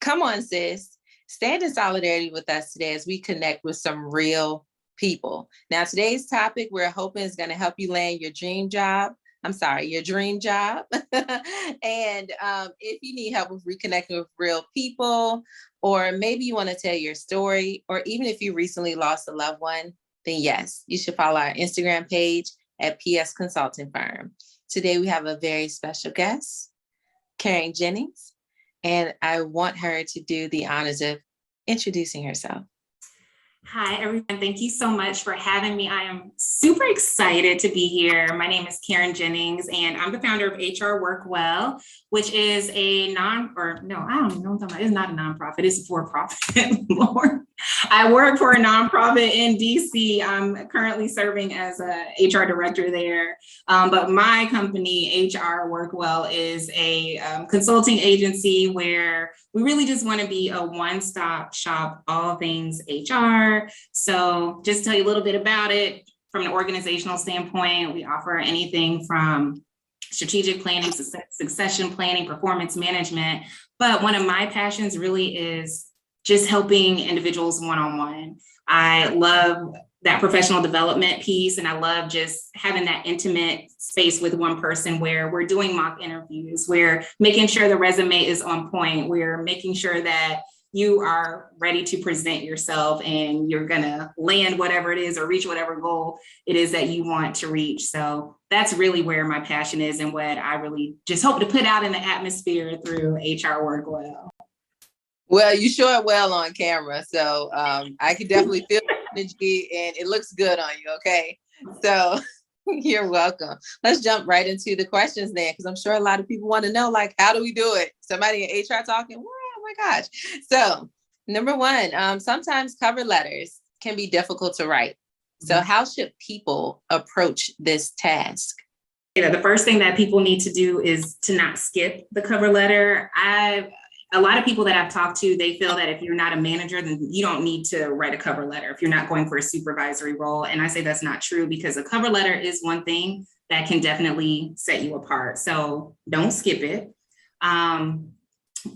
Come on, sis. Stand in solidarity with us today as we connect with some real people. Now, today's topic we're hoping is going to help you land your dream job. I'm sorry, your dream job. And if you need help with reconnecting with real people, or maybe you want to tell your story, or even if you recently lost a loved one, then yes, you should follow our Instagram page at PS Consulting Firm. Today, we have a very special guest, Karen Jennings, and I want her to do the honors of introducing herself. Hi, everyone. Thank you so much for having me. I am super excited to be here. My name is Karen Jennings, and I'm the founder of HR Work Well, which is a it's not a nonprofit. It's a for-profit. Lord. I work for a nonprofit in DC. I'm currently serving as a HR director there. But my company, HR Work Well, is a consulting agency where we really just want to be a one-stop shop, all things HR. So just to tell you a little bit about it, from an organizational standpoint, we offer anything from strategic planning, succession planning, performance management. But one of my passions really is just helping individuals one-on-one. I love that professional development piece, and I love just having that intimate space with one person where we're doing mock interviews, we're making sure the resume is on point, we're making sure that you are ready to present yourself and you're gonna land whatever it is or reach whatever goal it is that you want to reach. So that's really where my passion is and what I really just hope to put out in the atmosphere through HR Work Well. Well, you show it well on camera, so I can definitely feel the energy, and it looks good on you, okay? So you're welcome. Let's jump right into the questions then, because I'm sure a lot of people want to know, like, how do we do it? Somebody in HR talking, oh my gosh. So number one, sometimes cover letters can be difficult to write. So how should people approach this task? The first thing that people need to do is to not skip the cover letter. A lot of people that I've talked to, they feel that if you're not a manager, then you don't need to write a cover letter if you're not going for a supervisory role. And I say that's not true, because a cover letter is one thing that can definitely set you apart. So don't skip it.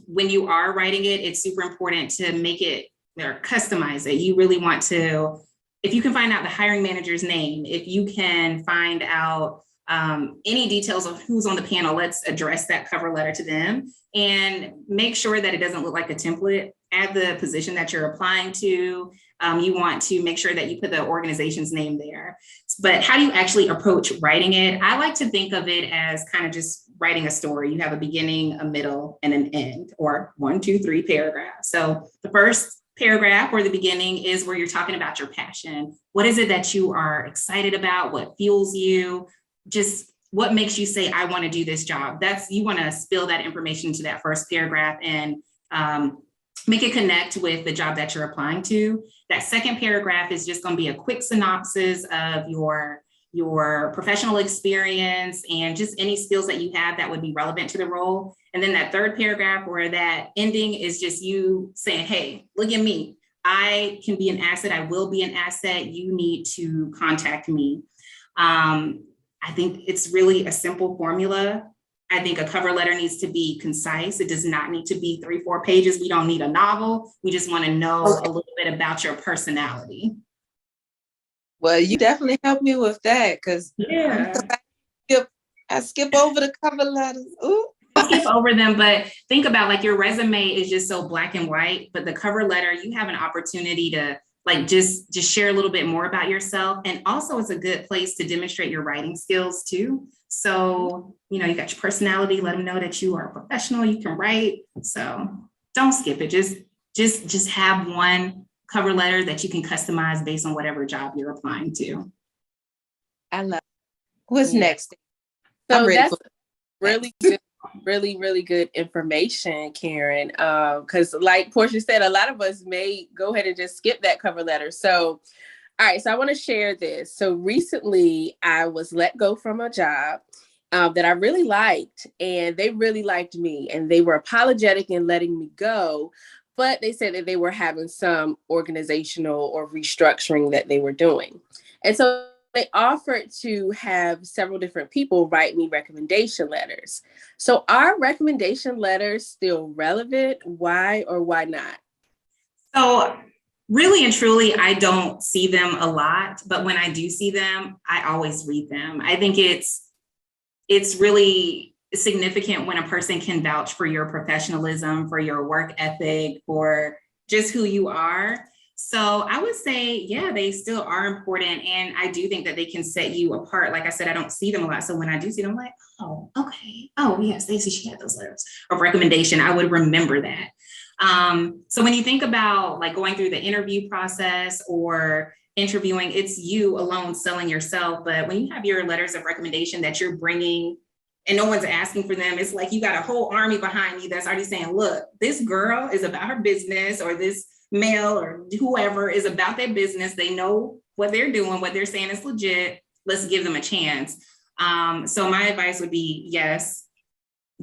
When you are writing it, it's super important to make it or customize it. You really want to, if you can find out the hiring manager's name, if you can find out any details of who's on the panel, let's address that cover letter to them and make sure that it doesn't look like a template. Add the position that you're applying to. You want to make sure that you put the organization's name there. But how do you actually approach writing it? I like to think of it as kind of just writing a story. You have a beginning, a middle, and an end, or 1, 2, 3 paragraphs. So the first paragraph or the beginning is where you're talking about your passion. What is it that you are excited about? What fuels you? Just what makes you say, I want to do this job? You want to spill that information into that first paragraph and make it connect with the job that you're applying to. That second paragraph is just going to be a quick synopsis of your professional experience and just any skills that you have that would be relevant to the role. And then that third paragraph, where that ending is just you saying, hey, look at me. I can be an asset. I will be an asset. You need to contact me. I think it's really a simple formula. I think a cover letter needs to be concise. It does not need to be 3-4 pages. We don't need a novel. We just want to know a little bit about your personality. Well, you definitely helped me with that, because I skip over the cover letters. Ooh. I'll skip over them, but think about, like, your resume is just so black and white, but the cover letter, you have an opportunity to just share a little bit more about yourself. And also it's a good place to demonstrate your writing skills too. So, you got your personality, let them know that you are a professional, you can write. So don't skip it. Just have one cover letter that you can customize based on whatever job you're applying to. I love it. What's next? So that's really good. Really good information, Karen. Because like Portia said, a lot of us may go ahead and just skip that cover letter. So, all right. So I want to share this. So recently I was let go from a job that I really liked, and they really liked me, and they were apologetic in letting me go. But they said that they were having some organizational or restructuring that they were doing. And so they offered to have several different people write me recommendation letters. So are recommendation letters still relevant? Why or why not? So really and truly, I don't see them a lot, but when I do see them, I always read them. I think it's really significant when a person can vouch for your professionalism, for your work ethic, for just who you are. So I would say, yeah, they still are important. And I do think that they can set you apart. Like I said, I don't see them a lot. So when I do see them, I'm like, oh, okay. Oh, yeah, Stacey, she had those letters of recommendation. I would remember that. So when you think about like going through the interview process or interviewing, it's you alone selling yourself. But when you have your letters of recommendation that you're bringing and no one's asking for them, it's like you got a whole army behind you that's already saying, look, this girl is about her business, or this male or whoever is about their business. They know what they're doing, what they're saying is legit. Let's give them a chance. So my advice would be, yes,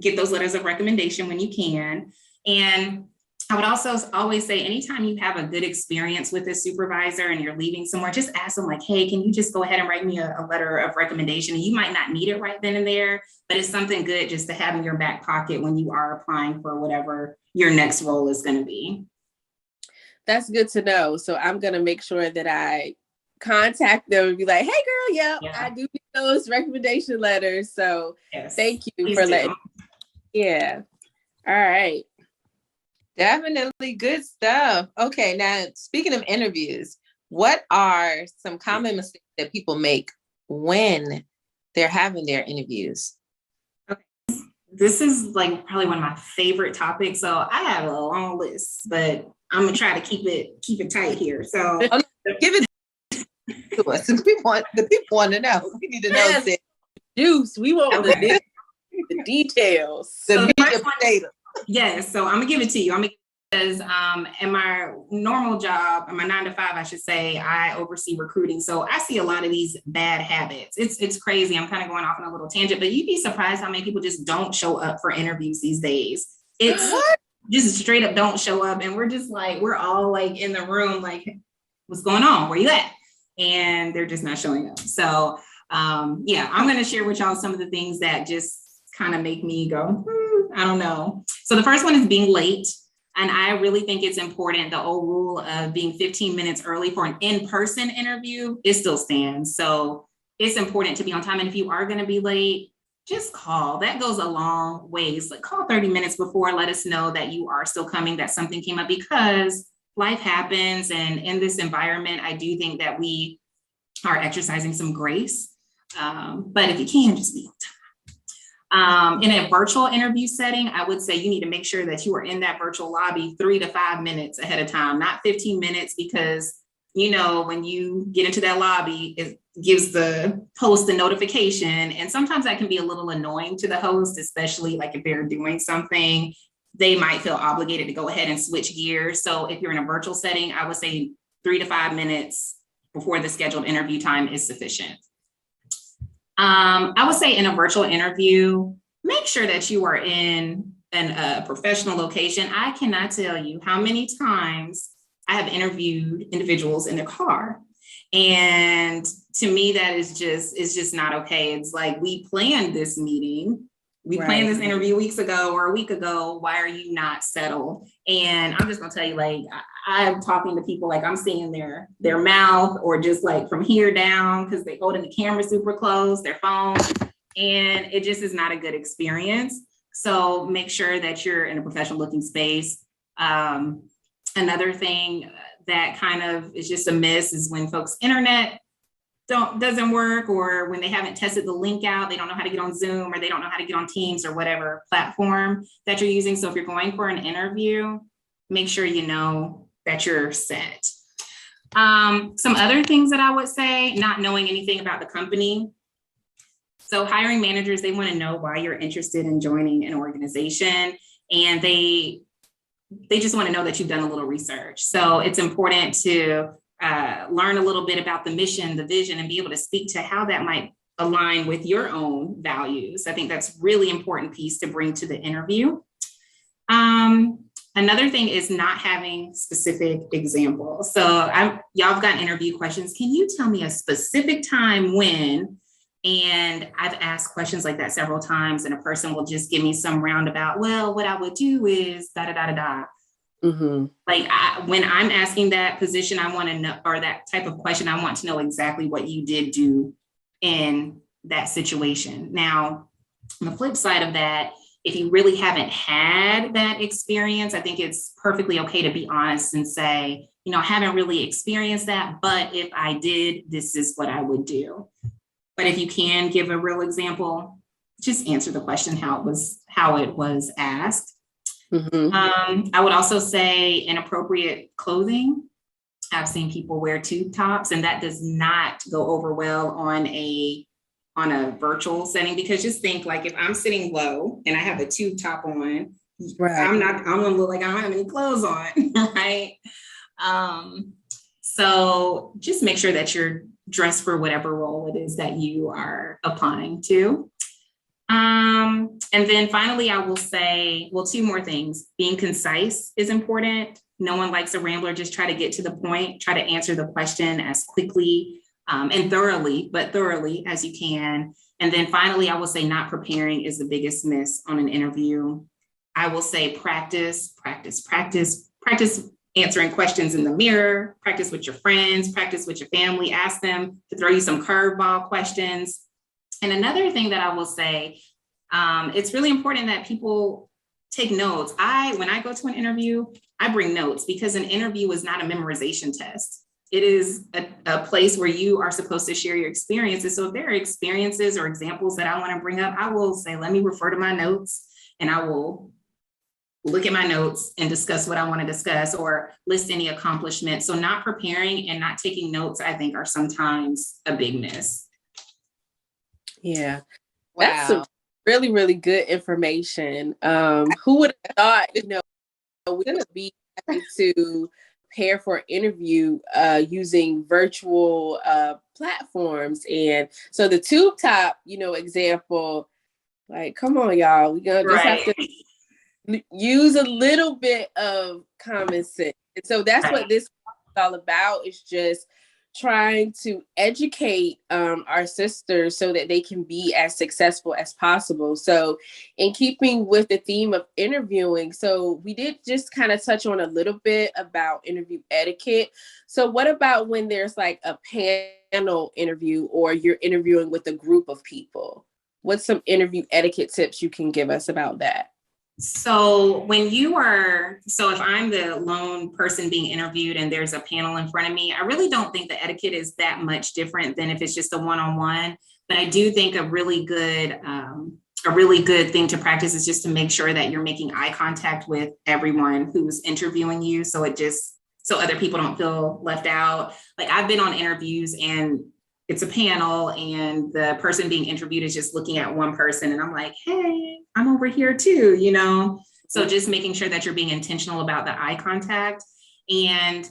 get those letters of recommendation when you can. And I would also always say, anytime you have a good experience with a supervisor and you're leaving somewhere, just ask them like, hey, can you just go ahead and write me a letter of recommendation? And you might not need it right then and there, but it's something good just to have in your back pocket when you are applying for whatever your next role is going to be. That's good to know. So I'm going to make sure that I contact them and be like, hey girl, yeah. I do get those recommendation letters. So yes, thank you for letting. Yeah. All right. Definitely good stuff. Okay, now speaking of interviews, what are some common mistakes that people make when they're having their interviews? Okay. This is like probably one of my favorite topics. So I have a long list, but I'm gonna try to keep it tight here. So give it to us. The people want to know. We need to know this. Juice. We want the details. So the first one, yes, so I'm gonna give it to you. Because in my normal job, in my 9 to 5, I should say, I oversee recruiting. So I see a lot of these bad habits. It's crazy. I'm kind of going off on a little tangent, but you'd be surprised how many people just don't show up for interviews these days. It's just straight up don't show up. And we're just like, we're all like in the room, like, what's going on? Where you at? And they're just not showing up. So yeah, I'm going to share with y'all some of the things that just kind of make me go, I don't know. So the first one is being late. And I really think it's important. The old rule of being 15 minutes early for an in-person interview, it still stands. So it's important to be on time. And if you are going to be late, just call. That goes a long ways. Like call 30 minutes before, let us know that you are still coming, that something came up, because life happens. And in this environment, I do think that we are exercising some grace. But if you can, just be on time. In a virtual interview setting, I would say you need to make sure that you are in that virtual lobby 3 to 5 minutes ahead of time, not 15 minutes, because, you know, when you get into that lobby, it gives the host a notification. And sometimes that can be a little annoying to the host, especially like if they're doing something, they might feel obligated to go ahead and switch gears. So if you're in a virtual setting, I would say 3 to 5 minutes before the scheduled interview time is sufficient. I would say in a virtual interview, make sure that you are in a professional location. I cannot tell you how many times I have interviewed individuals in their car. And to me, that is just not okay. It's like, we planned this meeting. We planned this interview weeks ago or a week ago. Why are you not settled? And I'm just gonna tell you, like, I'm talking to people, like I'm seeing their mouth or just like from here down, because they holding the camera super close, their phone, and it just is not a good experience. So make sure that you're in a professional looking space. Another thing that kind of is just a miss is when folks' internet doesn't work, or when they haven't tested the link out, they don't know how to get on Zoom, or they don't know how to get on Teams or whatever platform that you're using. So if you're going for an interview, make sure you know that you're set. Some other things that I would say, not knowing anything about the company. So hiring managers, they want to know why you're interested in joining an organization, and they just want to know that you've done a little research. So it's important to learn a little bit about the mission, the vision, and be able to speak to how that might align with your own values. I think that's really important piece to bring to the interview. Another thing is not having specific examples. So y'all have gotten interview questions. Can you tell me a specific time when? And I've asked questions like that several times, and a person will just give me some roundabout, well, what I would do is da da da da da. Mm-hmm. Like when I'm asking that position, I want to know, or that type of question, I want to know exactly what you did do in that situation. Now, on the flip side of that, if you really haven't had that experience, I think it's perfectly okay to be honest and say, you know, I haven't really experienced that, but if I did, this is what I would do. But if you can give a real example, just answer the question how it was asked. Mm-hmm. I would also say inappropriate clothing. I've seen people wear tube tops, and that does not go over well on a virtual setting, because just think, like, if I'm sitting low and I have a tube top on, Right. I'm gonna look like I don't have any clothes on, right? So just make sure that you're dressed for whatever role it is that you are applying to. And then finally, I will say, well, two more things. Being concise is important. No one likes a rambler. Just try to get to the point, try to answer the question as quickly and thoroughly as you can. And then finally, I will say not preparing is the biggest miss on an interview. I will say practice answering questions in the mirror, practice with your friends, practice with your family, ask them to throw you some curveball questions. And another thing that I will say, it's really important that people take notes. When I go to an interview, I bring notes, because an interview is not a memorization test. It is a place where you are supposed to share your experiences. So if there are experiences or examples that I want to bring up, I will say, let me refer to my notes, and I will look at my notes and discuss what I want to discuss, or list any accomplishments. So not preparing and not taking notes, I think, are sometimes a big miss. Yeah. Wow. That's some really, really good information. Who would have thought, we would be happy to prepare for an interview using virtual platforms. And so the tube top, example, like, come on, y'all, we're going to just have to use a little bit of common sense. And so that's what this is all about, is just trying to educate our sisters so that they can be as successful as possible. So in keeping with the theme of interviewing, so we did just kind of touch on a little bit about interview etiquette. So what about when there's like a panel interview, or you're interviewing with a group of people? What's some interview etiquette tips you can give us about that? So if I'm the lone person being interviewed and there's a panel in front of me, I really don't think the etiquette is that much different than if it's just a one-on-one. But I do think a really good thing to practice is just to make sure that you're making eye contact with everyone who's interviewing you. So other people don't feel left out. Like, I've been on interviews and it's a panel and the person being interviewed is just looking at one person, and I'm like, hey, I'm over here too, So just making sure that you're being intentional about the eye contact. And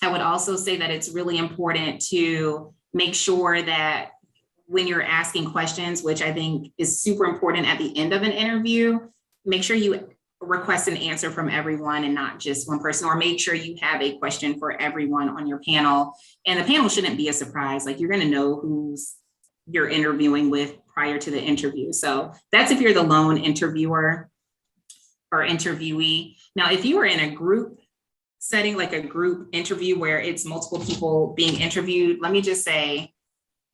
I would also say that it's really important to make sure that when you're asking questions, which I think is super important at the end of an interview, make sure you request an answer from everyone and not just one person, or make sure you have a question for everyone on your panel. And the panel shouldn't be a surprise. Like, you're going to know who's you're interviewing with prior to the interview. So that's if you're the lone interviewer or interviewee. Now, if you are in a group setting, like a group interview where it's multiple people being interviewed, let me just say,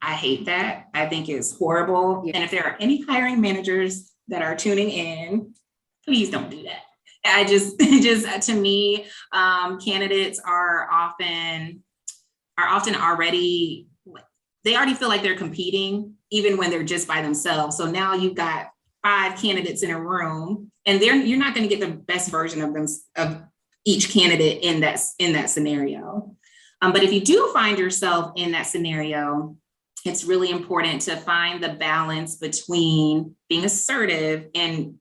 I hate that. I think it's horrible. Yeah. And if there are any hiring managers that are tuning in, please don't do that. To me, candidates are often already, they already feel like they're competing, even when they're just by themselves. So now you've got 5 candidates in a room, and you're not going to get the best version of them, of each candidate in that scenario. But if you do find yourself in that scenario, it's really important to find the balance between being assertive and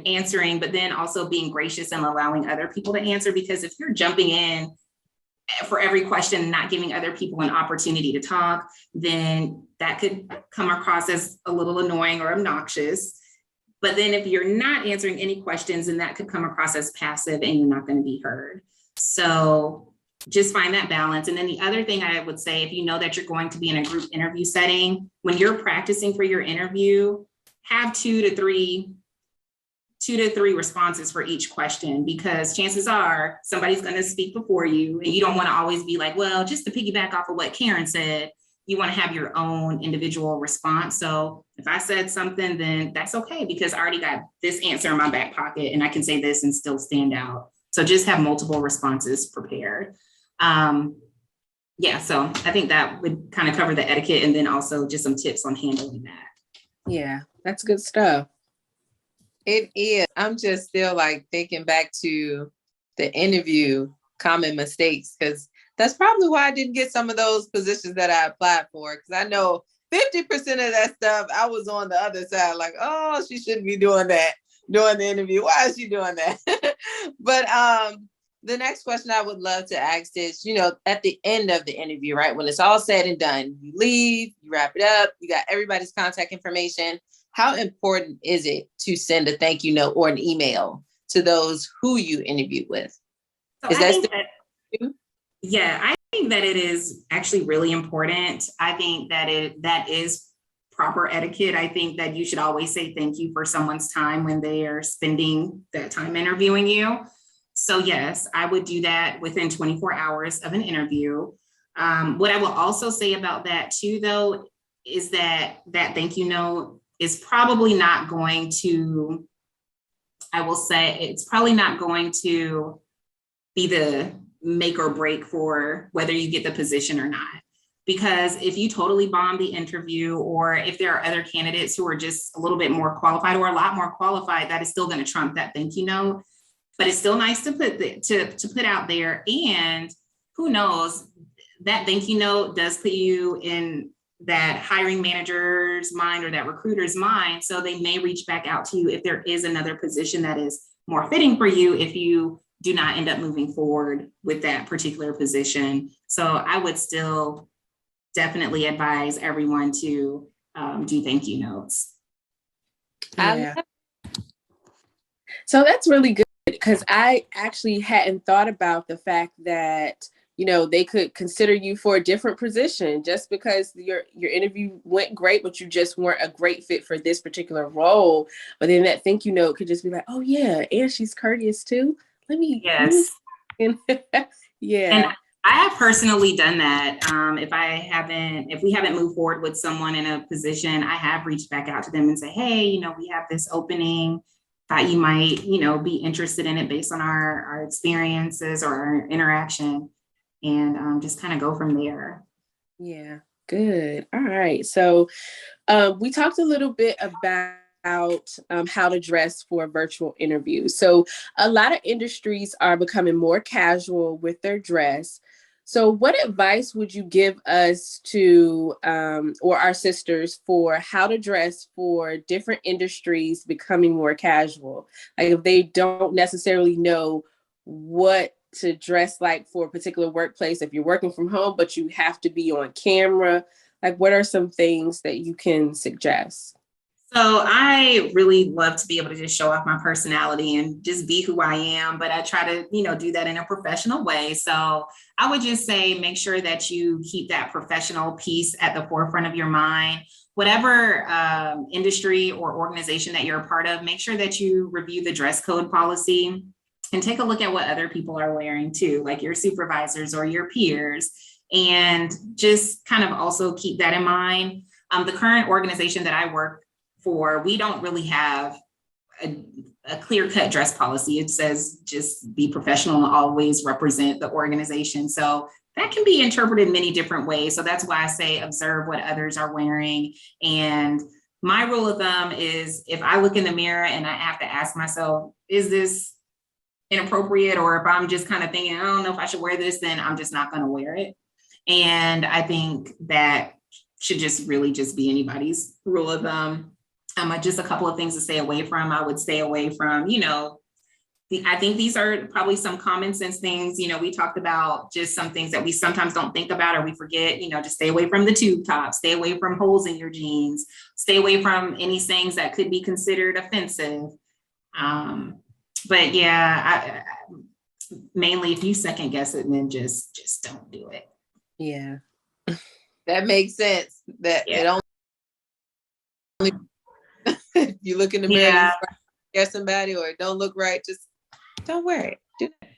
answering, but then also being gracious and allowing other people to answer. Because if you're jumping in for every question and not giving other people an opportunity to talk, then that could come across as a little annoying or obnoxious. But then if you're not answering any questions, then that could come across as passive and you're not going to be heard. So just find that balance. And then the other thing I would say, if you know that you're going to be in a group interview setting, when you're practicing for your interview, have two to three responses for each question, because chances are somebody's going to speak before you, and you don't want to always be like, well, just to piggyback off of what Karen said, you want to have your own individual response. So if I said something, then that's okay, because I already got this answer in my back pocket and I can say this and still stand out. So just have multiple responses prepared. Yeah, so I think that would kind of cover the etiquette, and then also just some tips on handling that. Yeah, that's good stuff. It is. I'm just still like thinking back to the interview common mistakes, because that's probably why I didn't get some of those positions that I applied for. Because I know 50% of that stuff, I was on the other side, like, oh, she shouldn't be doing that during the interview. Why is she doing that? But the next question I would love to ask is, at the end of the interview, right, when it's all said and done, you leave, you wrap it up, you got everybody's contact information. How important is it to send a thank you note or an email to those who you interviewed with? So I think that it is actually really important. I think that is proper etiquette. I think that you should always say thank you for someone's time when they are spending that time interviewing you. So yes, I would do that within 24 hours of an interview. What I will also say about that too, though, is that thank you note is probably not going to, I will say, it's probably not going to be the make or break for whether you get the position or not. Because if you totally bomb the interview, or if there are other candidates who are just a little bit more qualified or a lot more qualified, that is still going to trump that thank you note. But it's still nice to put out there. And who knows, that thank you note does put you in that hiring manager's mind or that recruiter's mind. So they may reach back out to you if there is another position that is more fitting for you, if you do not end up moving forward with that particular position. So I would still definitely advise everyone to do thank you notes. Yeah. So that's really good, because I actually hadn't thought about the fact that, they could consider you for a different position just because your interview went great, but you just weren't a great fit for this particular role. But then that thank you note could just be like, oh yeah, and she's courteous too. Yes. Yeah. And I have personally done that. If we haven't moved forward with someone in a position, I have reached back out to them and say, hey, we have this opening, thought you might, be interested in it based on our experiences or our interaction, and just kind of go from there. Yeah, good. All right. So we talked a little bit about how to dress for a virtual interview. So a lot of industries are becoming more casual with their dress. So what advice would you give us to, or our sisters, for how to dress for different industries becoming more casual? Like if they don't necessarily know what to dress like for a particular workplace, if you're working from home, but you have to be on camera, like what are some things that you can suggest? So I really love to be able to just show off my personality and just be who I am, but I try to, do that in a professional way. So I would just say, make sure that you keep that professional piece at the forefront of your mind. Whatever industry or organization that you're a part of, make sure that you review the dress code policy and take a look at what other people are wearing too, like your supervisors or your peers, and just kind of also keep that in mind. The current organization that I work for, we don't really have a clear-cut dress policy. It says just be professional and always represent the organization. So that can be interpreted many different ways. So that's why I say observe what others are wearing. And my rule of thumb is, if I look in the mirror and I have to ask myself, is this inappropriate? Or if I'm just kind of thinking, I don't know if I should wear this, then I'm just not going to wear it. And I think that should just really just be anybody's rule of thumb. Just a couple of things to stay away from. I would stay away from, I think these are probably some common sense things. We talked about just some things that we sometimes don't think about or we forget, just stay away from the tube top, stay away from holes in your jeans, stay away from any sayings that could be considered offensive. But yeah, mainly if you second guess it, then just don't do it. Yeah. That makes sense. That it only if you look in the mirror, you scare somebody or it don't look right, just don't wear it. Do that.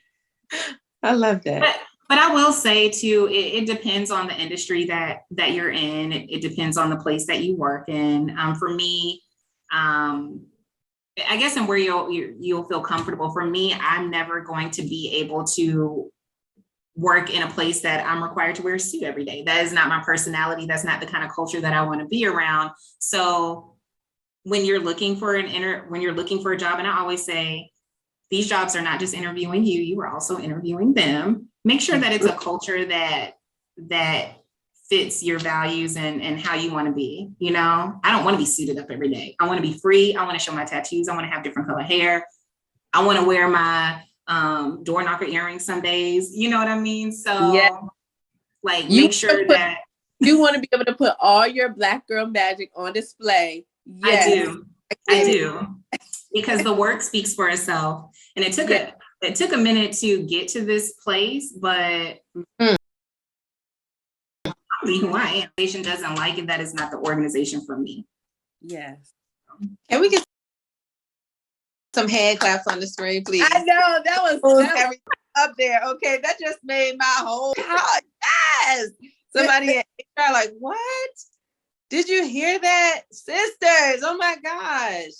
I love that. But I will say too, it depends on the industry that you're in. It depends on the place that you work in. For me, I guess, and where you'll feel comfortable. For me, I'm never going to be able to work in a place that I'm required to wear a suit every day. That is not my personality. That's not the kind of culture that I want to be around. So when you're looking for a job, and I always say, these jobs are not just interviewing you, you are also interviewing them. Make sure that it's a culture that fits your values and how you want to be. I don't want to be suited up every day. I want to be free. I want to show my tattoos. I want to have different color hair. I want to wear my door knocker earrings some days. You know what I mean? So make sure that you want to be able to put all your Black girl magic on display. Yes. I do. Because the work speaks for itself. And it took a minute to get to this place, but who I am. Organization doesn't like it. That is not the organization for me. Yes. Can we get some hand claps on the screen, please? I know that was everything up there. Okay, that just made my whole heart. Yes. Somebody in HR like, what? Did you hear that? Sisters, oh my gosh.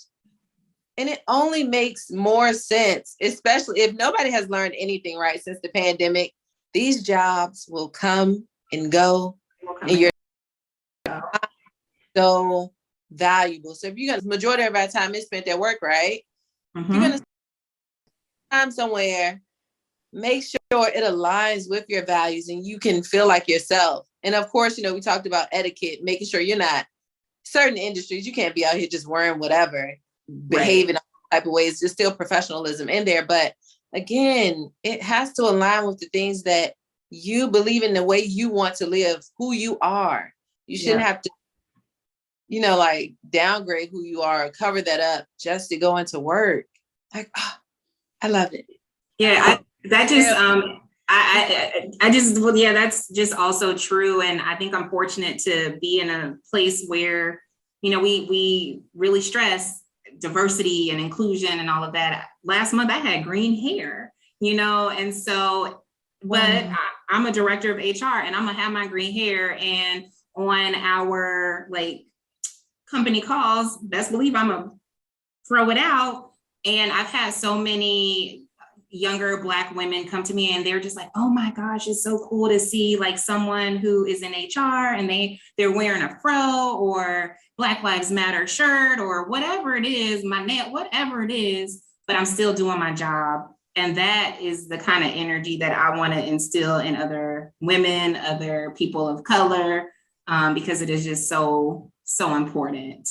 And it only makes more sense, especially if nobody has learned anything, right, since the pandemic. These jobs will come and go, and you're so valuable. So if you're gonna, majority of our time is spent at work, right? Mm-hmm. You're gonna spend time somewhere, make sure it aligns with your values and you can feel like yourself. And of course, we talked about etiquette, making sure you're not, certain industries, you can't be out here just wearing whatever, behaving all type of ways. There's still professionalism in there. But again, it has to align with the things that you believe in, the way you want to live, who you are. You shouldn't have to, downgrade who you are or cover that up just to go into work. I love it. Yeah, that's just also true. And I think I'm fortunate to be in a place where, we really stress diversity and inclusion and all of that. Last month I had green hair, and so, but I'm a director of HR and I'm gonna have my green hair, and on our company calls, best believe I'm gonna throw it out. And I've had so many younger Black women come to me and they're just like, oh my gosh, it's so cool to see someone who is in HR and they're wearing a fro or Black Lives Matter shirt or whatever it is, whatever it is, but I'm still doing my job. And that is the kind of energy that I want to instill in other women, other people of color, because it is just so important.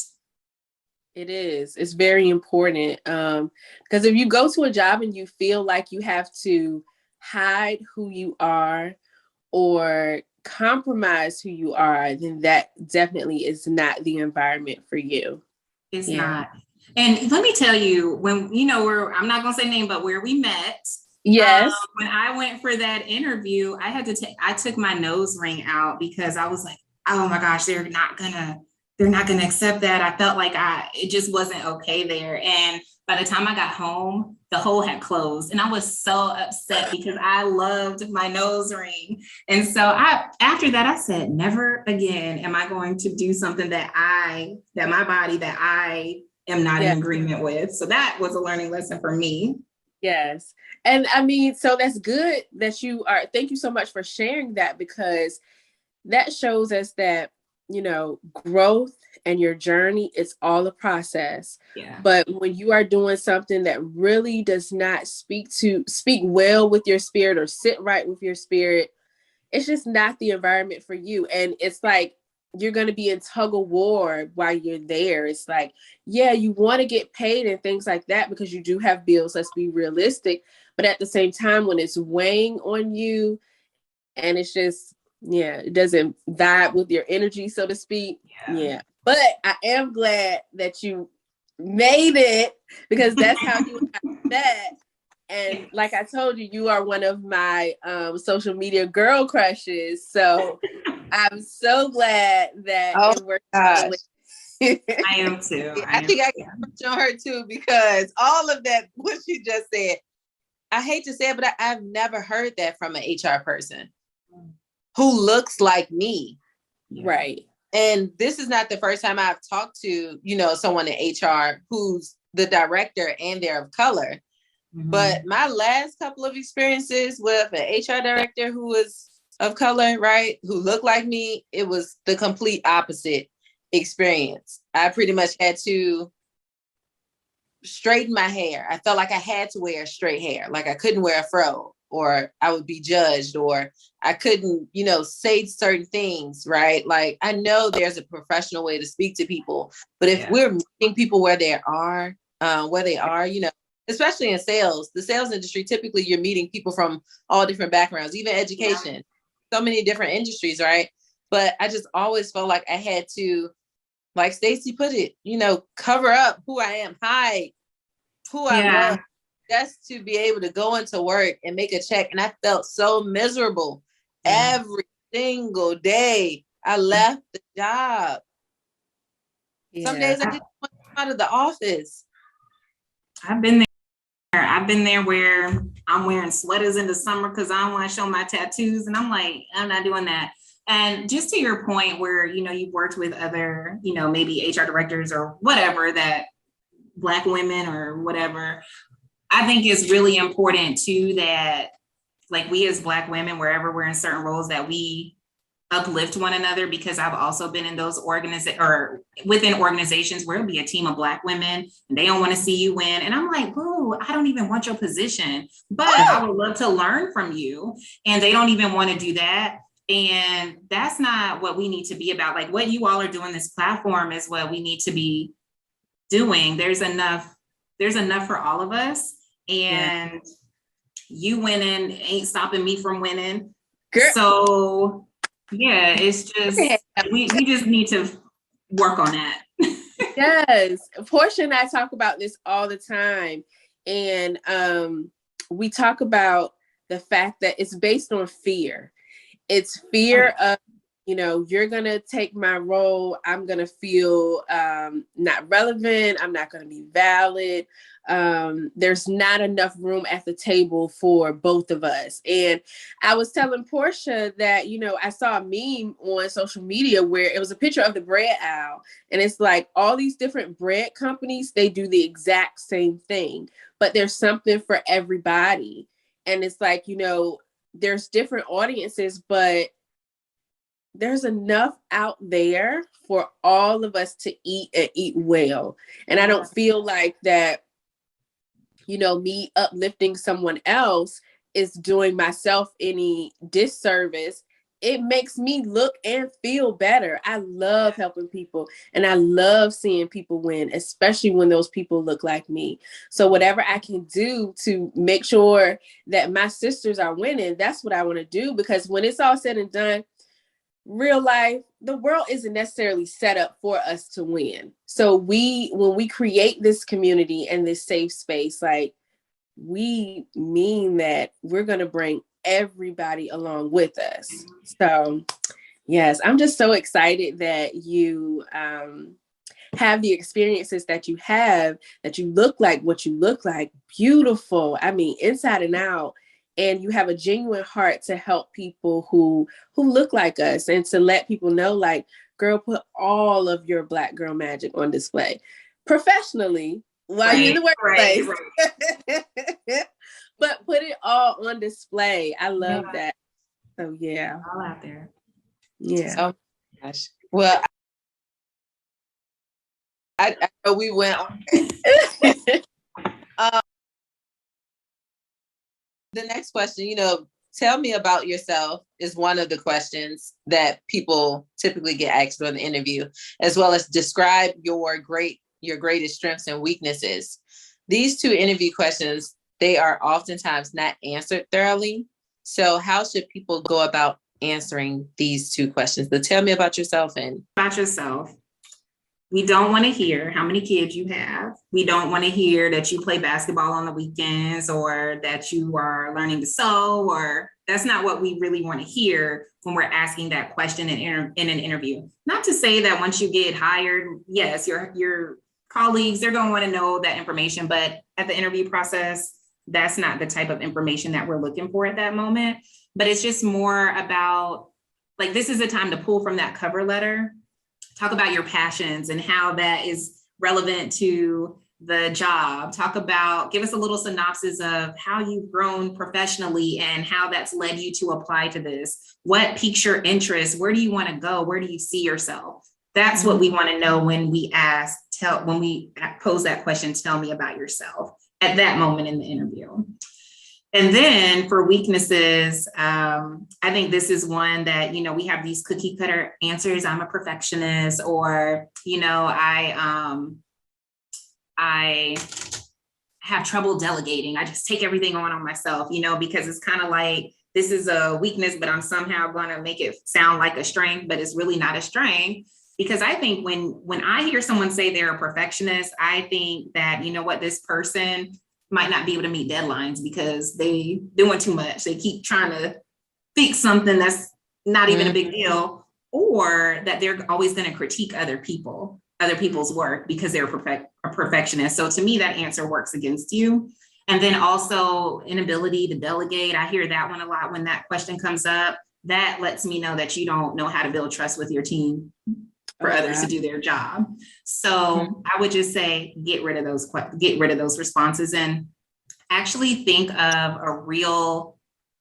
It is. It's very important. Because if you go to a job and you feel like you have to hide who you are or compromise who you are, then that definitely is not the environment for you. It's not. And let me tell you, when, I'm not going to say name, but where we met. Yes. When I went for that interview, I took my nose ring out because I was like, oh my gosh, they're not gonna accept that. I felt like it just wasn't okay there. And by the time I got home, the hole had closed and I was so upset because I loved my nose ring. And so after that, I said, never again am I going to do something that I am not in agreement with. So that was a learning lesson for me. Yes. And I mean, so that's good that you are. Thank you so much for sharing that, because that shows us that, growth and your journey, it's all a process. Yeah. But when you are doing something that really does not speak well with your spirit or sit right with your spirit, it's just not the environment for you. And it's like, you're going to be in tug of war while you're there. It's like, yeah, you want to get paid and things like that because you do have bills. Let's be realistic. But at the same time, when it's weighing on you and it's just, yeah, it doesn't vibe with your energy, so to speak. Yeah. But I am glad that you made it because that's how you and I met. And like I told you, you are one of my social media girl crushes. So I'm so glad that it worked out. I am too. I think I can touch on her too, because all of that, what she just said, I hate to say it, but I've never heard that from an HR person who looks like me. Right. And this is not the first time I've talked to, someone in HR who's the director and they're of color. Mm-hmm. But my last couple of experiences with an HR director who was of color, right, who looked like me, it was the complete opposite experience. I pretty much had to straighten my hair. I felt like I had to wear straight hair, like I couldn't wear a fro or I would be judged, or I couldn't, say certain things, right? Like, I know there's a professional way to speak to people, but if we're meeting people where they are, especially in sales, the sales industry, typically you're meeting people from all different backgrounds, even education, so many different industries, right? But I just always felt like I had to, like Stacey put it, cover up who I am, hide who I was, just to be able to go into work and make a check. And I felt so miserable every single day I left the job. Some days I didn't want to come out of the office. I've been there where I'm wearing sweaters in the summer because I don't want to show my tattoos. And I'm like, I'm not doing that. And just to your point where, you've worked with other, maybe HR directors or whatever, that Black women or whatever, I think it's really important too that, like, we as Black women, wherever we're in certain roles, that we uplift one another, because I've also been in those within organizations where it'll be a team of Black women and they don't want to see you win. And I'm like, boo, I don't even want your position, but I would love to learn from you. And they don't even want to do that. And that's not what we need to be about. Like, what you all are doing, this platform, is what we need to be doing. There's enough for all of us. And you winning ain't stopping me from winning. Girl. So yeah, it's just, we just need to work on that. Yes. Portia and I talk about this all the time. And we talk about the fact that it's based on fear. It's fear of, you're going to take my role. I'm going to feel not relevant. I'm not going to be valid. There's not enough room at the table for both of us. And I was telling Portia that, I saw a meme on social media where it was a picture of the bread aisle. And it's like all these different bread companies, they do the exact same thing, but there's something for everybody. And it's like, there's different audiences, but there's enough out there for all of us to eat and eat well. And I don't feel like that, me uplifting someone else is doing myself any disservice. It makes me look and feel better. I love helping people and I love seeing people win, especially when those people look like me. So whatever I can do to make sure that my sisters are winning, that's what I want to do, because when it's all said and done, real life, the world isn't necessarily set up for us to win. So when we create this community and this safe space, like, we mean that we're going to bring everybody along with us. So yes, I'm just so excited that you have the experiences that you have, that you look like what you look like, beautiful. I mean, inside and out. And you have a genuine heart to help people who look like us, and to let people know, like, girl, put all of your Black girl magic on display professionally while you're in the workplace. Right. But put it all on display. I love that. So yeah. All out there. Yeah. Oh my gosh. Well, I know we went on. The next question, tell me about yourself is one of the questions that people typically get asked during the interview, as well as describe your greatest strengths and weaknesses. These two interview questions, they are oftentimes not answered thoroughly. So how should people go about answering these two questions? But tell me about yourself and about yourself. We don't want to hear how many kids you have. We don't want to hear that you play basketball on the weekends or that you are learning to sew, or that's not what we really want to hear when we're asking that question in an interview. Not to say that once you get hired, yes, your colleagues, they're going to want to know that information, but at the interview process, that's not the type of information that we're looking for at that moment. But it's just more about, like, this is a time to pull from that cover letter. Talk about your passions and how that is relevant to the job. Give us a little synopsis of how you've grown professionally and how that's led you to apply to this. What piques your interest? Where do you want to go? Where do you see yourself? That's what we want to know when we pose that question, tell me about yourself at that moment in the interview. And then for weaknesses, I think this is one that, we have these cookie cutter answers. I'm a perfectionist, or, I have trouble delegating. I just take everything on myself, because it's kind of like, this is a weakness, but I'm somehow going to make it sound like a strength, but it's really not a strength. Because I think when I hear someone say they're a perfectionist, I think that, this person might not be able to meet deadlines because they doing too much. They keep trying to fix something that's not even a big deal, or that they're always going to critique other people's work because they're a perfectionist. So to me, that answer works against you. And then also inability to delegate. I hear that one a lot when that question comes up. That lets me know that you don't know how to build trust with your team for others to do their job. So I would just say, get rid of those responses and actually think of a real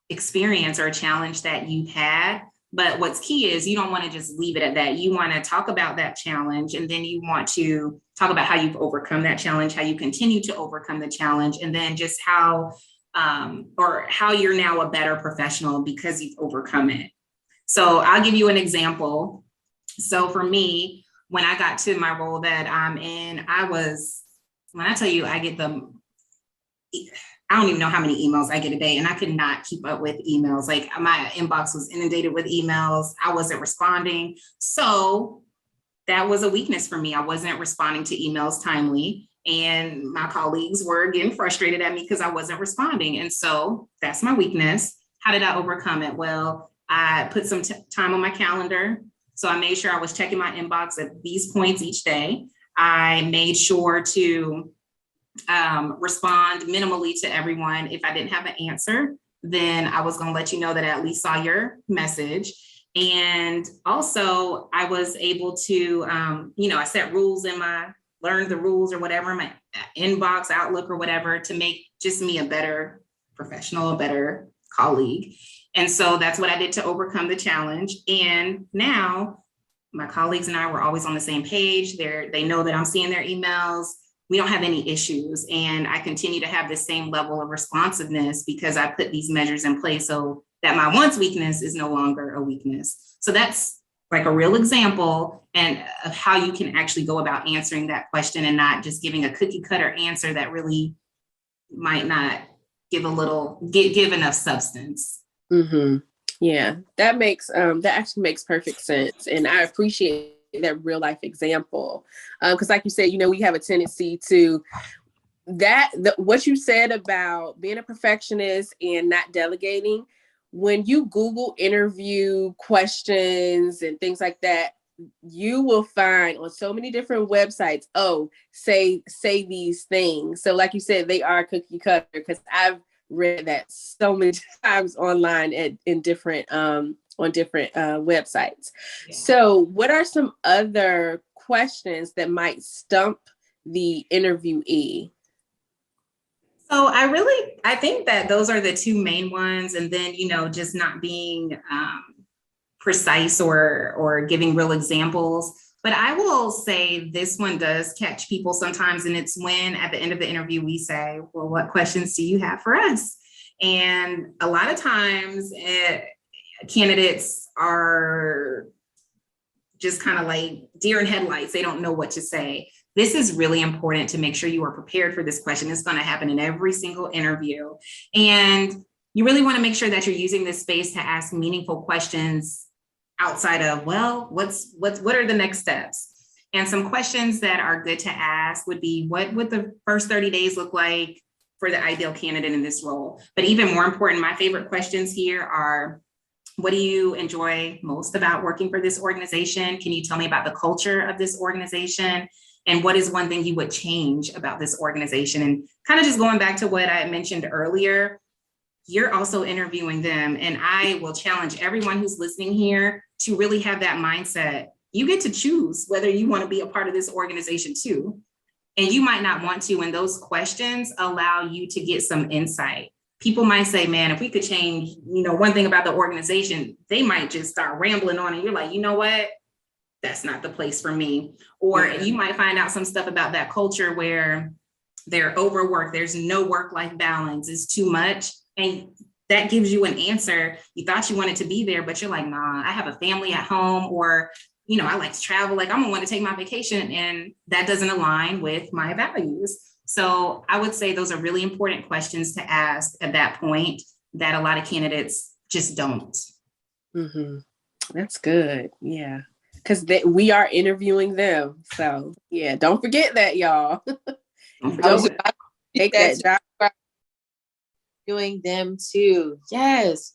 experience or a challenge that you've had. But what's key is you don't want to just leave it at that. You want to talk about that challenge, and then you want to talk about how you've overcome that challenge, how you continue to overcome the challenge, and then just how you're now a better professional because you've overcome it. So I'll give you an example. So for me, when I got to my role that I'm in, when I tell you, I don't even know how many emails I get a day, and I could not keep up with emails. Like, my inbox was inundated with emails. I wasn't responding. So that was a weakness for me. I wasn't responding to emails timely, and my colleagues were getting frustrated at me because I wasn't responding. And so that's my weakness. How did I overcome it? Well, I put some time on my calendar. So I made sure I was checking my inbox at these points each day. I made sure to respond minimally to everyone. If I didn't have an answer, then I was going to let you know that I at least saw your message. And also I was able to, I set rules learned the rules or whatever, in my inbox, Outlook or whatever, to make just me a better professional, a better colleague. And so that's what I did to overcome the challenge. And now my colleagues and I were always on the same page. They know that I'm seeing their emails. We don't have any issues. And I continue to have the same level of responsiveness because I put these measures in place so that my once weakness is no longer a weakness. So that's like a real example and of how you can actually go about answering that question and not just giving a cookie cutter answer that really might not give enough substance. Mm-hmm. Yeah, that actually makes perfect sense. And I appreciate that real life example. Because like you said, we have a tendency to what you said about being a perfectionist and not delegating. When you Google interview questions and things like that, you will find on so many different websites, say these things. So like you said, they are cookie cutter, because I've read that so many times online on different websites. Yeah. So what are some other questions that might stump the interviewee? So I think that those are the two main ones. And then, just not being precise or giving real examples. But I will say this one does catch people sometimes. And it's when at the end of the interview, we say, well, what questions do you have for us? And a lot of times candidates are just kind of like deer in headlights. They don't know what to say. This is really important to make sure you are prepared for this question. It's going to happen in every single interview. And you really want to make sure that you're using this space to ask meaningful questions outside of, well, what are the next steps? And some questions that are good to ask would be, what would the first 30 days look like for the ideal candidate in this role? But even more important, my favorite questions here are, what do you enjoy most about working for this organization? Can you tell me about the culture of this organization? And what is one thing you would change about this organization? And kind of just going back to what I mentioned earlier, you're also interviewing them. And I will challenge everyone who's listening here to really have that mindset. You get to choose whether you want to be a part of this organization too. And you might not want to, and those questions allow you to get some insight. People might say, man, if we could change, one thing about the organization, they might just start rambling on and you're like, you know what? That's not the place for me. Or you might find out some stuff about that culture where they're overworked. There's no work-life balance. It's too much. And that gives you an answer. You thought you wanted to be there, but you're like, nah, I have a family at home, or, I like to travel. Like, I'm gonna want to take my vacation, and that doesn't align with my values. So I would say those are really important questions to ask at that point that a lot of candidates just don't. Mm-hmm. That's good. Yeah. Because we are interviewing them. So yeah, don't forget that, y'all. Don't take that job. Doing them too. Yes.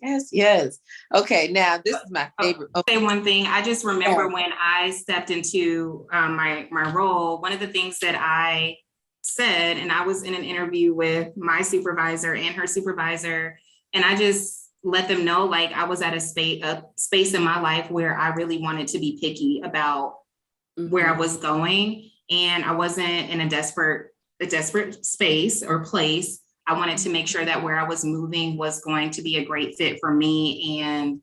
Okay, now this is my favorite. Say one thing. I just remember when I stepped into my role, one of the things that I said, and I was in an interview with my supervisor and her supervisor, and I just let them know, like, I was at a space in my life where I really wanted to be picky about where I was going, and I wasn't in a desperate space or place. I wanted to make sure that where I was moving was going to be a great fit for me, and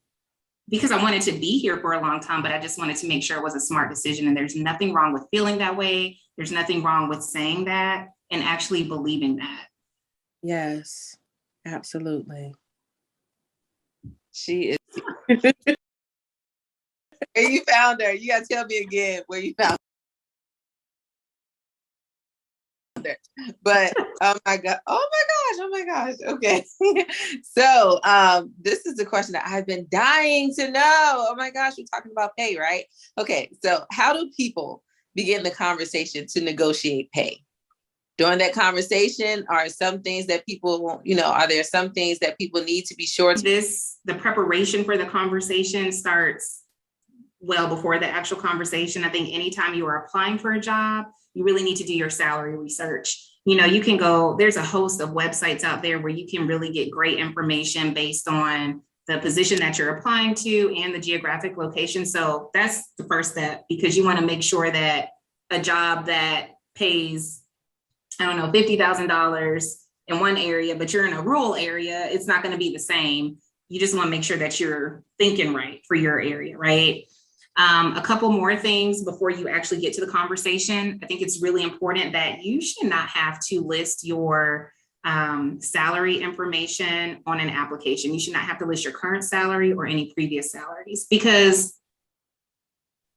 because I wanted to be here for a long time, but I just wanted to make sure it was a smart decision. And there's nothing wrong with feeling that way. There's nothing wrong with saying that and actually believing that. Yes, absolutely. She is. Where you found her? You gotta tell me again where you found her. But oh my gosh. Okay. So this is a question that I've been dying to know. Oh my gosh, we're talking about pay, right? Okay, so how do people begin the conversation to negotiate pay? During that conversation, are some things that people, are there some things that people need to be sure to? The preparation for the conversation starts well before the actual conversation. I think anytime you are applying for a job, you really need to do your salary research. You can go, there's a host of websites out there where you can really get great information based on the position that you're applying to and the geographic location. So that's the first step, because you want to make sure that a job that pays, $50,000 in one area, but you're in a rural area, it's not going to be the same. You just want to make sure that you're thinking right for your area, right? A couple more things before you actually get to the conversation. I think it's really important that you should not have to list your salary information on an application. You should not have to list your current salary or any previous salaries, because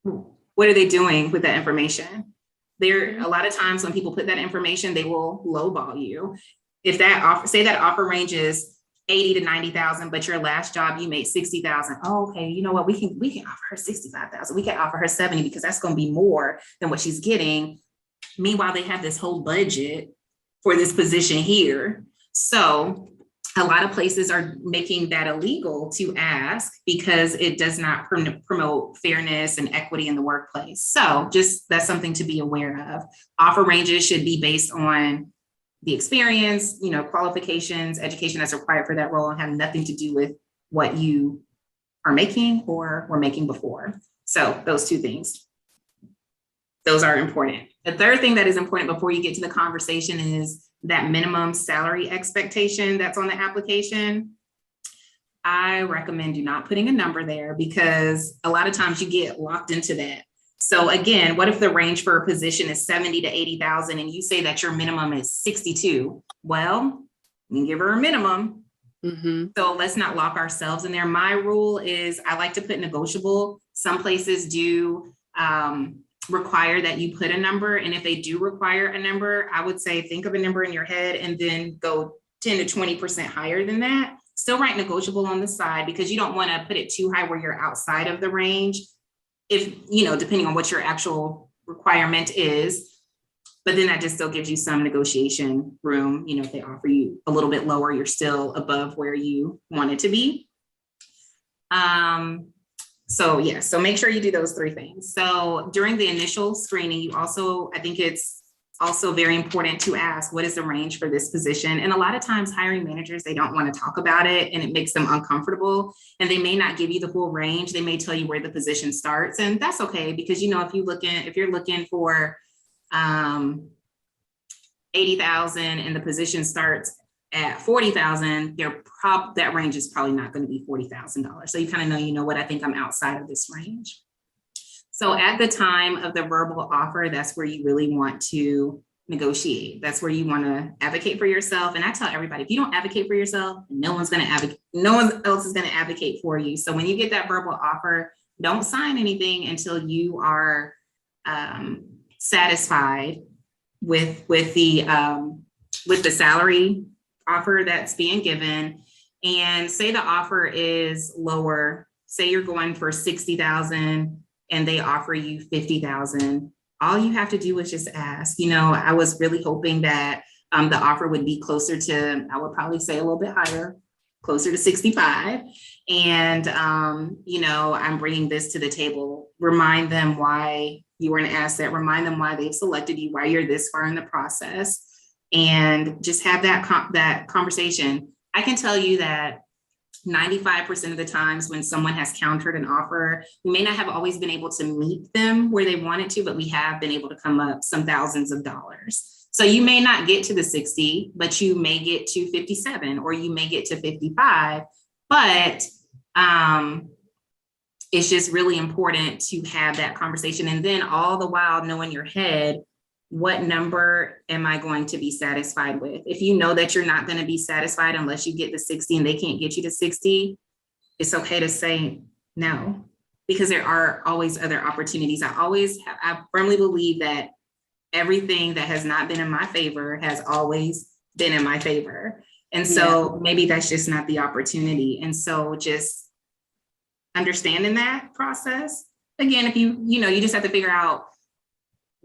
what are they doing with that information? A lot of times when people put that information, they will lowball you. If that offer range is 80 to 90,000, but your last job you made 60,000. Oh, okay. You know what? We can offer her 65,000. We can offer her 70 because that's going to be more than what she's getting. Meanwhile, they have this whole budget for this position here. So a lot of places are making that illegal to ask because it does not promote fairness and equity in the workplace. So just that's something to be aware of. Offer ranges should be based on the experience, qualifications, education that's required for that role, and have nothing to do with what you are making or were making before. So those two things, those are important. The third thing that is important before you get to the conversation is that minimum salary expectation that's on the application. I recommend you not putting a number there, because a lot of times you get locked into that. So again, what if the range for a position is 70 to 80,000 and you say that your minimum is 62? Well, you can give her a minimum, So let's not lock ourselves in there. My rule is I like to put negotiable. Some places do require that you put a number. And if they do require a number, I would say think of a number in your head and then go 10 to 20% higher than that. Still write negotiable on the side, because you don't want to put it too high where you're outside of the range. If, depending on what your actual requirement is. But then that just still gives you some negotiation room. If they offer you a little bit lower, you're still above where you want it to be. So make sure you do those three things. So during the initial screening, I think it's also very important to ask, what is the range for this position? And a lot of times hiring managers, they don't want to talk about it and it makes them uncomfortable, and they may not give you the full range. They may tell you where the position starts, and that's okay, because, if you're looking for 80,000 and the position starts at 40,000, that range is probably not going to be $40,000. So you kind of know what, I think I'm outside of this range. So at the time of the verbal offer, that's where you really want to negotiate. That's where you want to advocate for yourself. And I tell everybody, if you don't advocate for yourself, no one else is going to advocate for you. So when you get that verbal offer, don't sign anything until you are satisfied with the salary offer that's being given. And say the offer is lower, say you're going for 60,000 and they offer you 50,000. All you have to do is just ask. I was really hoping that the offer would be closer to, I would probably say a little bit higher, closer to 65. And, I'm bringing this to the table. Remind them why you are an asset. Remind them why they've selected you, why you're this far in the process, and just have that conversation. I can tell you that 95% of the times when someone has countered an offer, we may not have always been able to meet them where they wanted to, but we have been able to come up some thousands of dollars. So you may not get to the 60, but you may get to 57, or you may get to 55. But it's just really important to have that conversation. And then all the while know in your head, what number am I going to be satisfied with? If you know that you're not going to be satisfied unless you get the 60 and they can't get you to 60, it's okay to say no, because there are always other opportunities. I firmly believe that everything that has not been in my favor has always been in my favor. And so maybe that's just not the opportunity. And so just understanding that process. Again, if you just have to figure out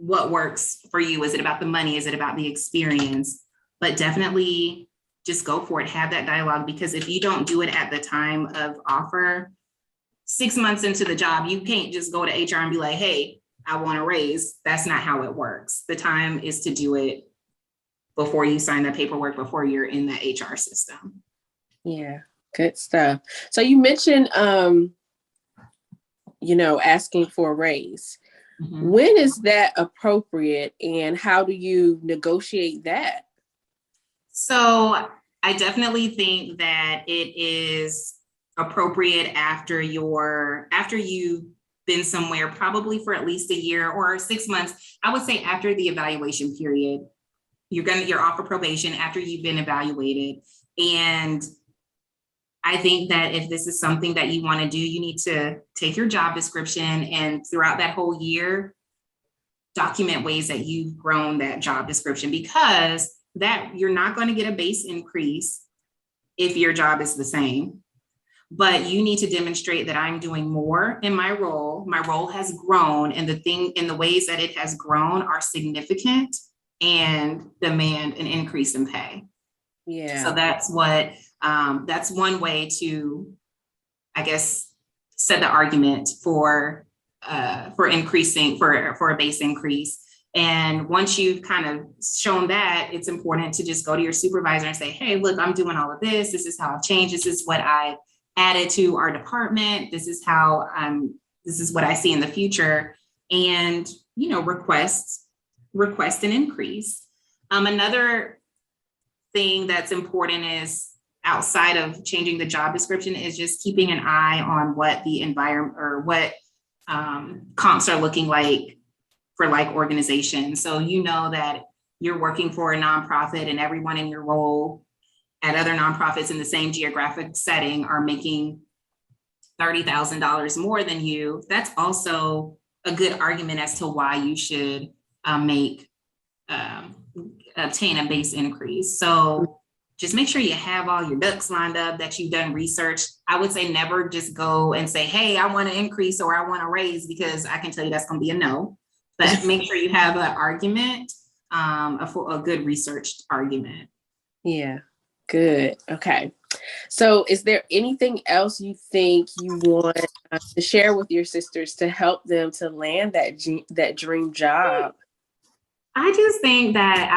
what works for you. Is it about the money? Is it about the experience? But definitely just go for it. Have that dialogue, because if you don't do it at the time of offer, 6 months into the job, you can't just go to HR and be like, hey, I want a raise. That's not how it works. The time is to do it before you sign that paperwork, before you're in the HR system. Yeah, good stuff. So you mentioned, asking for a raise. Mm-hmm. When is that appropriate, and how do you negotiate that? So I definitely think that it is appropriate after you've been somewhere probably for at least a year or 6 months. I would say after the evaluation period, you're off of probation after you've been evaluated. And I think that if this is something that you want to do, you need to take your job description and throughout that whole year, document ways that you've grown that job description, because that you're not going to get a base increase if your job is the same. But you need to demonstrate that I'm doing more in my role. My role has grown, and the ways that it has grown are significant and demand an increase in pay. Yeah. So that's one way to, I guess, set the argument for increasing for a base increase. And once you've kind of shown that, it's important to just go to your supervisor and say, hey, look, I'm doing all of this. This is how I've changed. This is what I added to our department. This is what I see in the future. And, request an increase. Another thing that's important is, outside of changing the job description, is just keeping an eye on what the environment or what comps are looking like for like organizations. So that you're working for a nonprofit and everyone in your role at other nonprofits in the same geographic setting are making $30,000 more than you, that's also a good argument as to why you should obtain a base increase. So just make sure you have all your ducks lined up, that you've done research. I would say never just go and say, hey, I want to increase or I want to raise, because I can tell you that's going to be a no. But make sure you have an argument, a good researched argument. Yeah, good. Okay. So is there anything else you think you want to share with your sisters to help them to land that dream job? I just think that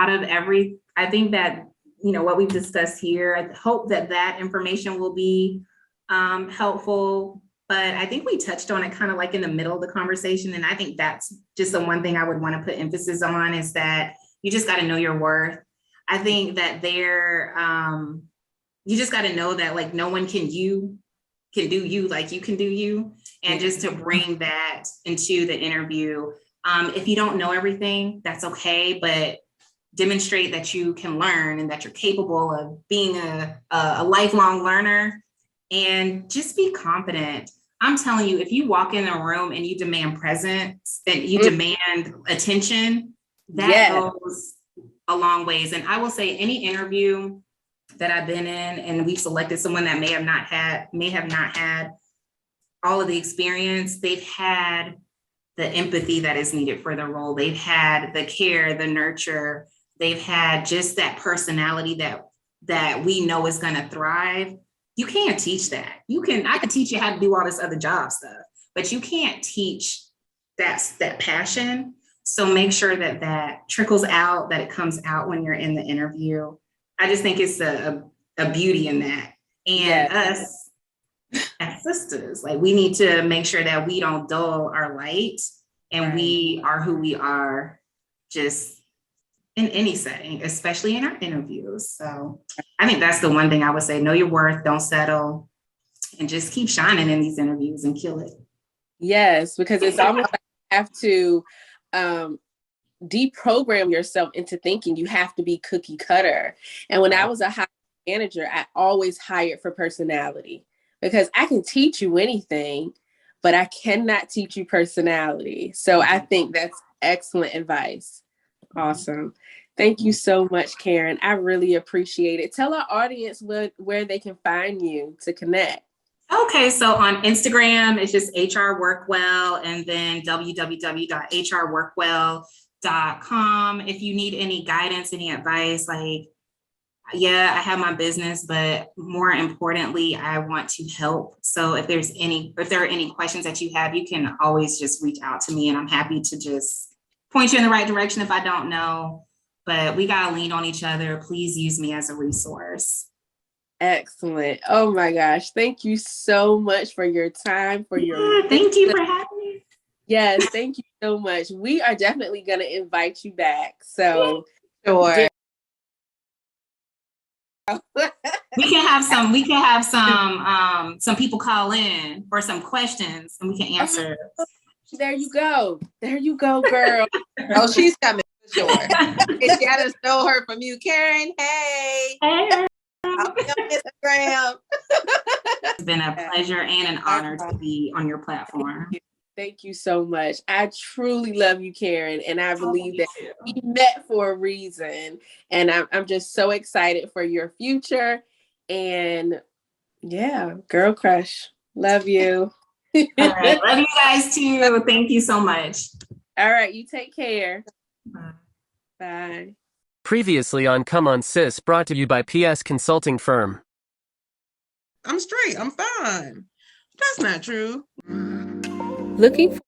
I think that, what we've discussed here, I hope that information will be helpful. But I think we touched on it kind of like in the middle of the conversation. And I think that's just the one thing I would want to put emphasis on, is that you just got to know your worth. I think that you just got to know that like no one can do you like you can do you. And just to bring that into the interview. If you don't know everything, that's okay, but demonstrate that you can learn and that you're capable of being a lifelong learner, and just be confident. I'm telling you, if you walk in a room and you demand presence, and you demand attention, that goes a long ways. And I will say, any interview that I've been in and we've selected someone that may have not had all of the experience, they've had the empathy that is needed for the role. They've had the care, the nurture. They've had just that personality that we know is going to thrive. You can't teach that. I can teach you how to do all this other job stuff, but you can't teach that passion. So make sure that trickles out, that it comes out when you're in the interview. I just think it's a beauty in that. And us as sisters, like, we need to make sure that we don't dull our light, and we are who we are, just in any setting, especially in our interviews. So I think that's the one thing I would say: know your worth, don't settle, and just keep shining in these interviews and kill it. Yes, because it's almost like you have to deprogram yourself into thinking you have to be cookie cutter. And when I was a hiring manager, I always hired for personality, because I can teach you anything, but I cannot teach you personality. So I think that's excellent advice. Awesome. Thank you so much, Karen. I really appreciate it. Tell our audience where they can find you to connect. Okay, so on Instagram, it's just HR Workwell, and then www.hrworkwell.com. If you need any guidance, any advice, I have my business, but more importantly, I want to help. So if there are any questions that you have, you can always just reach out to me, and I'm happy to just point you in the right direction if I don't know. But we got to lean on each other. Please use me as a resource. Excellent. Oh my gosh. Thank you so much for your time, thank you for having me. Yes, thank you so much. We are definitely going to invite you back. So sure. We can have some people call in for some questions, and we can answer. There you go, girl. Oh, she's coming for sure. She got to know her from you, Karen. Hey. I'll be on Instagram. It's been a pleasure and an honor to be on your platform. Thank you so much. I truly love you, Karen, and I believe that we met for a reason. And I'm just so excited for your future. And yeah, girl crush. Love you. All right. Love you guys too. Thank you so much. All right. You take care. Bye. Bye. Previously on Come On Sis, brought to you by PS Consulting Firm. I'm straight. I'm fine. That's not true. Looking for